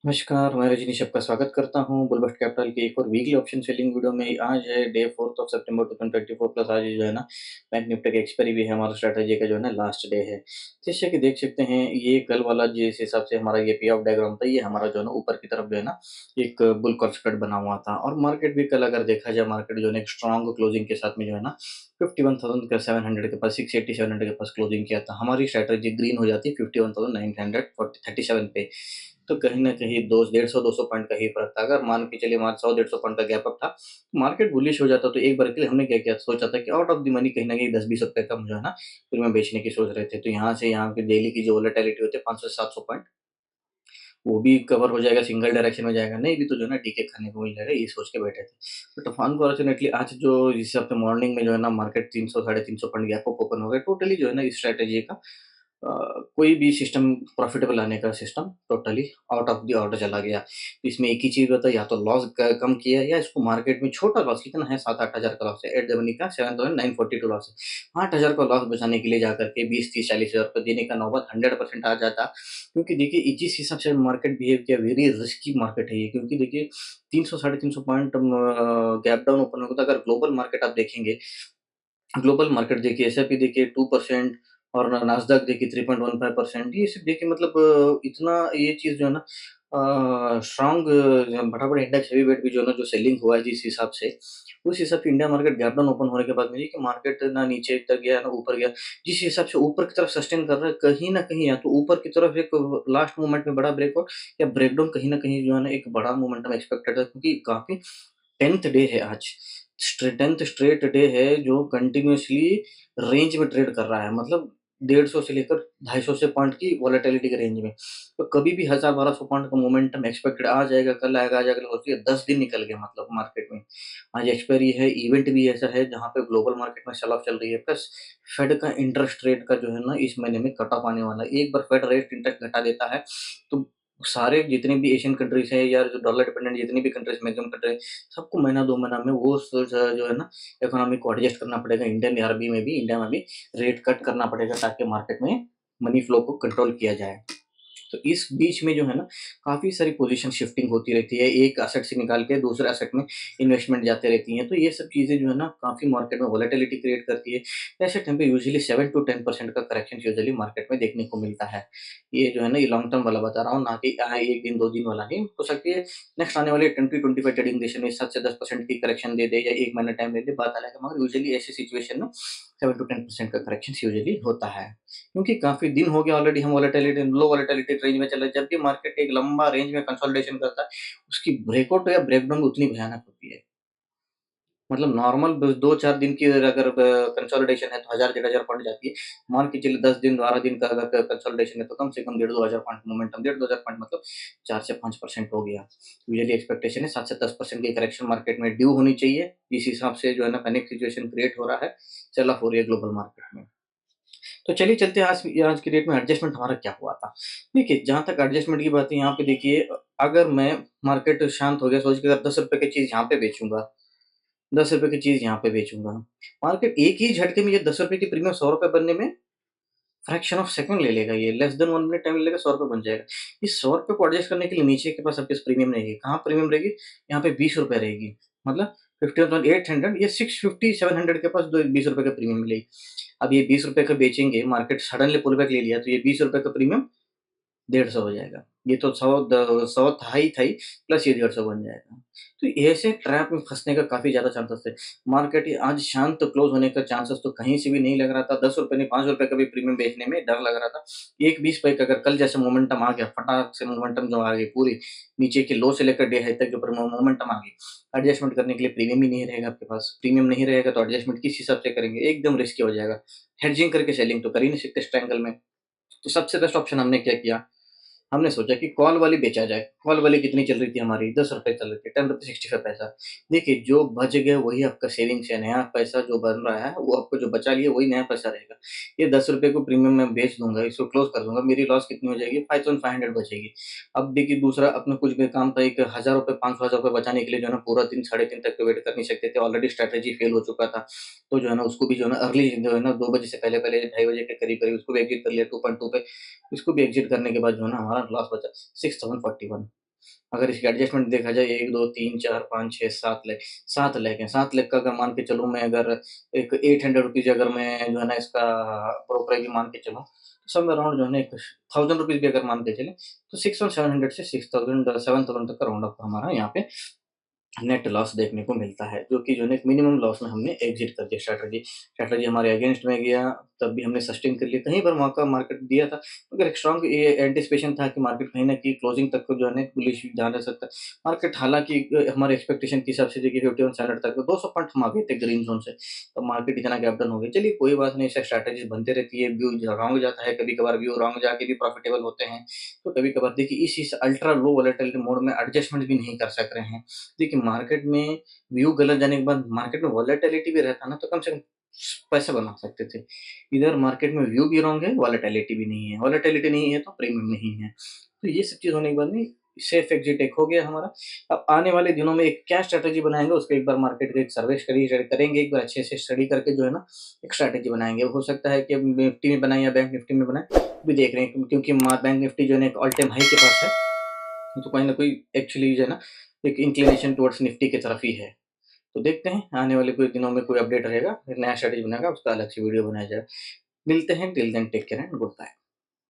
नमस्कार, मैं रजनीश आपका स्वागत करता हूँ बुलबस्ट कैपिटल की एक और वीकली ऑप्शन सेलिंग वीडियो में। आज है day 4th of September 2024 plus आज जो है ना बैंक निफ्टी का एक्सपायरी भी है, हमारा स्ट्रैटेजी का जो है ना लास्ट डे है। जैसे कि देख सकते हैं ये कल वाला जिस हिसाब से हमारा ये पे ऑफ डायग्राम था, ये हमारा जो है ना ऊपर की तरफ जो है ना एक बुल कॉल स्प्रेड बना हुआ था और मार्केट भी कल अगर देखा जाए मार्केट जो है ना एक स्ट्रॉन्ग क्लोजिंग के साथ में जो है ना 51,700 के पास 680-700 के पास क्लोजिंग किया था। हमारी स्ट्रैटेजी ग्रीन हो जाती है 51,937 पे। तो कहीं न कहीं दो 150-200 पॉइंट का ही फ़र्क था। अगर मान के चलिए मान 100-150 पॉइंट का गैप अप था, मार्केट बुलिश हो जाता तो एक बार के लिए हमने क्या किया सोचा था कि आउट ऑफ द मनी कहीं न कहीं 10-20 रुपए कम जो है ना, फिर में बेचने की सोच रहे थे। तो यहाँ से यहाँ पे डेली की जो वोलेटिलिटी होती है 500 से 700 पॉइंट, वो भी कवर हो जाएगा, सिंगल डायरेक्शन में जाएगा, नहीं भी तो जो है ना डीके खाने को मिल जाएगा, ये सोच के बैठे थे। बट अनफॉर्चुनेटली आज जो जिस हिसाब से मॉर्निंग में जो है ना मार्केट 300 साढ़े 300 पॉइंट गैप अप ओपन हो गया, टोटली जो है ना इस स्ट्रैटेजी का अ, कोई भी सिस्टम प्रॉफिटेबल आने का system totally out of the order चला गया। तो इसमें एक ही चीज़ होता है, या तो लॉस क कम किया या इसको मार्केट में छोटा लॉस कितना है 7-8 हज़ार का लॉस है। एट द मनी का 7942 लॉस है। 8,000 का लॉस बचाने के लिए जाकर के 20, 30, 40 हज़ार रुपए देने का नौबत 100% आ जाता। क्योंकि देखिए जिस हिसाब से मार्केट बिहेव किया, वेरी रिस्की मार्केट है ये। क्योंकि देखिए 300 साढ़े 300 पॉइंट गैप डाउन ओपन होगा, तो अगर ग्लोबल मार्केट आप देखेंगे, ग्लोबल मार्केट देखिए, एस&पी देखिए 2% और नास्डॉक देखिए 3.15%। ये सब देखिए मतलब इतना ये चीज़ जो है ना स्ट्रॉन्ग बड़ा-बड़ा इंडेक्स हेवीवेट भी जो है ना जो सेलिंग हुआ है जिस हिसाब से, उस हिसाब से India market gap down open होने के बाद में देखिए कि मार्केट ना नीचे तक गया ना ऊपर गया। जिस हिसाब से ऊपर की तरफ सस्टेन कर रहा है, कहीं न कहीं या तो ऊपर की तरफ एक लास्ट मोमेंट में बड़ा ब्रेकआउट या ब्रेकडाउन कहीं न कहीं जो है ना एक बड़ा मोमेंटम एक्सपेक्टेड है, क्योंकि काफ़ी 10th डे है आज। 10th स्ट्रेट डे है जो कंटिन्यूअसली रेंज में ट्रेड कर रहा है। मतलब 150 से लेकर 250 से पॉइंट की वोलेटिलिटी के रेंज में। तो कभी भी 1000-1200 पॉइंट का मोमेंटम एक्सपेक्टेड आ जाएगा, कल आएगा, आज आएगा, सोचिए 10 दिन निकल गए मतलब मार्केट में। आज एक्सपायरी है, इवेंट भी ऐसा है जहाँ पे ग्लोबल मार्केट में सेल ऑफ चल रही है, प्लस फेड का इंटरेस्ट रेट का जो है ना इस महीने में कट ऑफ आने वाला है। एक बार फेड रेट इंटरेस्ट घटा देता है, तो सारे जितने भी एशियन कंट्रीज़ हैं या जो डॉलर डिपेंडेंट जितनी भी कंट्रीज़ मैक्सिमम कंट्री, सबको महीना 2 महीना में वो जो है ना इकोनॉमी को एडजस्ट करना पड़ेगा। इंडियन आरबी में भी, इंडिया में भी रेट कट करना पड़ेगा ताकि मार्केट में मनी फ्लो को कंट्रोल किया जाए। तो इस बीच में जो है ना काफ़ी सारी पोज़ीशन शिफ्टिंग होती रहती है, एक एसेट से निकाल के दूसरे एसेट में इन्वेस्टमेंट जाते रहती हैं। तो ये सब चीज़ें जो है ना काफ़ी मार्केट में वोलेटिलिटी क्रिएट करती है। ऐसे टाइम पे यूजुअली 7 टू 10% का करेक्शन यूजुअली मार्केट में देखने को मिलता है। ये जो है ना ये लॉन्ग टर्म वाला बता रहा हूँ, ना कि 1 दिन 2 दिन वाला नहीं। हो सकती है नेक्स्ट आने वाले 20-25 ट्रेडिंग सेशन में 7 से 10% की करेक्शन दे दे या 1 महीना टाइम ले ले, बात अलग है। मगर यूजुअली ऐसी सिचुएशन में 7 टू 10% का करेक्शन यूजुअली होता है। क्योंकि काफ़ी दिन हो गया ऑलरेडी हम वोलेटिलिटी लो वोलेटिलिटी रेंज में चल रहे हैं। जब भी मार्केट एक लंबा रेंज में कंसोलिडेशन करता है, उसकी ब्रेकआउट या ब्रेकडाउन उतनी भयानक होती है। मतलब नॉर्मल ब 2-4 दिन की अगर कंसोलिडेशन है तो 1000 डेढ़ हज़ार पॉइंट जाती है। मान के चलिए 10 दिन 12 दिन का अगर कंसोलिडेशन है तो कम से कम डेढ़ 2 हज़ार पॉइंट मोमेंटम, डेढ़ 2 हज़ार पॉइंट मतलब 4 से 5% हो गया। यूजुअली एक्सपेक्टेशन है 7 से 10% की करेक्शन मार्केट में ड्यू होनी चाहिए। इस हिसाब से जो है ना पैनिक सिचुएशन क्रिएट हो रहा है, सेल ऑफ हो रही है ग्लोबल मार्केट में। तो चलिए चलते हैं आज की डेट में एडजस्टमेंट हमारा क्या हुआ था। देखिए, जहाँ तक एडजस्टमेंट की बात है यहाँ पे देखिए अगर मैं मार्केट शांत हो गया सोच के अगर ₹10 की चीज़ यहाँ पे बेचूँगा, ₹10 की चीज़ यहाँ पे बेचूँगा। मार्केट एक ही झटके में ये ₹10 की प्रीमियम ₹100 बनने में फ्रैक्शन ऑफ सेकंड ले लेगा ये, लेस देन 1 मिनट टाइम ले लेगा, ₹100 बन जाएगा। इस ₹100 को एडजस्ट करने के लिए नीचे के पास आपके पास प्रीमियम रहेगी। कहाँ प्रीमियम रहेगी? यहाँ पे ₹20 रहेगी। मतलब 51,800 या 650-700 के पास दो ₹20 का प्रीमियम मिलेगी। अब ये ₹20 का बेचेंगे, मार्केट सडनली पुल बैक ले लिया तो ये ₹20 का प्रीमियम 150 हो जाएगा। ये तो 100 था ही प्लस ये 150 बन जाएगा। तो ऐसे ट्रैप में फँसने का काफ़ी ज़्यादा चांसेस है। मार्केट ये आज शांत क्लोज़ होने का चांसेस तो कहीं से भी नहीं लग रहा था। ₹10 नहीं ₹5 का भी प्रीमियम बेचने में डर लग रहा था। एक 20 पे अगर कल जैसे मोमेंटम आ गया, फटाक से मोमेंटम जो आ गई पूरी, नीचे के लो से लेकर डे हाई तक के ऊपर मोमेंटम आ गई। एडजस्टमेंट करने के लिए प्रीमियम ही नहीं रहेगा आपके पास। प्रीमियम नहीं रहेगा तो एडजस्टमेंट किस हिसाब से करेंगे? एकदम रिस्की हो जाएगा। हेडजिंग करके सेलिंग तो कर ही नहीं सकते इस ट्रायंगल में। तो सबसे बेस्ट ऑप्शन हमने क्या किया, हमने सोचा कि कॉल वाली बेचा जाए। कॉल वाली कितनी चल रही थी हमारी? ₹10 चल रही थी, ₹10.65। देखिए, जो बच गया वही आपका सेविंग्स है, नया पैसा जो बन रहा है, वो आपको जो बचा लिया वही नया पैसा रहेगा। ये ₹10 को प्रीमियम मैं बेच दूँगा, इसको क्लोज़ कर दूँगा, मेरी लॉस कितनी हो जाएगी? 5500 बचेगी। अब देखिए दूसरा अपना कुछ भी काम था, एक ₹1000 ₹500 बचाने के लिए जो है ना पूरा दिन, साढ़े 3 तक तो वेट कर नहीं सकते थे, ऑलरेडी स्ट्रैटेजी फेल हो चुका था। तो जो है ना उसको भी जो है ना अर्ली जो है ना 2 बजे से पहले-पहले, ढाई बजे के करीब-करीब उसको भी एग्ज़िट कर लिया 2.2 पे। इसको भी एग्ज़िट करने के बाद जो है ना हमारा लॉस बचा 6041। अगर इसकी एडजस्टमेंट देखा जाए 1, 2, 3, 4, 5, 6, 7 लेग, 7 लेग हैं। 7 लेग का अगर मान के चलूँ मैं, अगर एक ₹800 अगर मैं जो है ना इसका ब्रोकरेज मान के चलूँ, तो समवेयर अराउंड जो है ना एक ₹1000 भी अगर मान के चलें, तो 6700 से 6000 7000 तक का राउंड अप हमारा यहाँ पे नेट लॉस देखने को मिलता है, जो कि जो है ना एक मिनिमम लॉस में हमने एग्ज़िट कर दिया स्ट्रैटेजी। स्ट्रैटेजी हमारे अगेंस्ट में गया, तब भी हमने सस्टेन कर लिया। कहीं पर मौका मार्केट दिया था, मगर एक स्ट्रॉन्ग ये एंटिसिपेशन था कि मार्केट कहीं न कहीं क्लोजिंग तक को जो है ना बुलिश ध्यान रख सकता है। मार्केट हालाँकि हमारे एक्सपेक्टेशन के हिसाब से देखिए 51 तक, 200 पॉइंट हम आगे थे ग्रीन ज़ोन से, तो मार्केट इतना गैप डाउन हो गया। चलिए कोई बात नहीं, ऐसे स्ट्रैटेजीज़ बनते रहती है, व्यू रॉन्ग जाता है, कभी-कभार व्यू रॉन्ग जाके भी प्रॉफिटेबल होते हैं। तो कभी-कभार देखिए इस अल्ट्रा लो वोलेटिलिटी मोड में एडजस्टमेंट भी नहीं कर सक रहे हैं। देखिए मार्केट में व्यू गलत जाने के बाद मार्केट में वोलेटिलिटी भी रहता ना, तो कम से कम पैसा बना सकते थे। इधर मार्केट में व्यू भी रॉन्ग है, वोलेटिलिटी भी नहीं है। वोलेटिलिटी नहीं है तो प्रीमियम नहीं है। तो ये सब चीज़ होने के बाद में सेफ एग्ज़िट एक हो गया हमारा। अब आने वाले दिनों में एक क्या स्ट्रैटेजी बनाएँगे, उसको एक बार मार्केट का एक सर्वे स्टडी करेंगे, एक बार अच्छे से स्टडी करके जो है ना एक स्ट्रैटेजी बनाएँगे। हो सकता है कि अब निफ्टी में बनाएँ या बैंक निफ्टी में बनाएँ, अभी देख रहे हैं क्योंकि बैंक निफ्टी जो है ना एक ऑल टाइम हाई के पास है। तो कहीं न कहीं एक्चुअली जो है ना एक इंक्लिनेशन टुवर्ड्स निफ्टी की तरफ ही है। तो देखते हैं आने वाले कुछ दिनों में कोई अपडेट रहेगा, फिर नया स्ट्रैटेजी बनेगा, उसका अलग से वीडियो बनाया जाएगा। मिलते हैं, till then take care and good bye.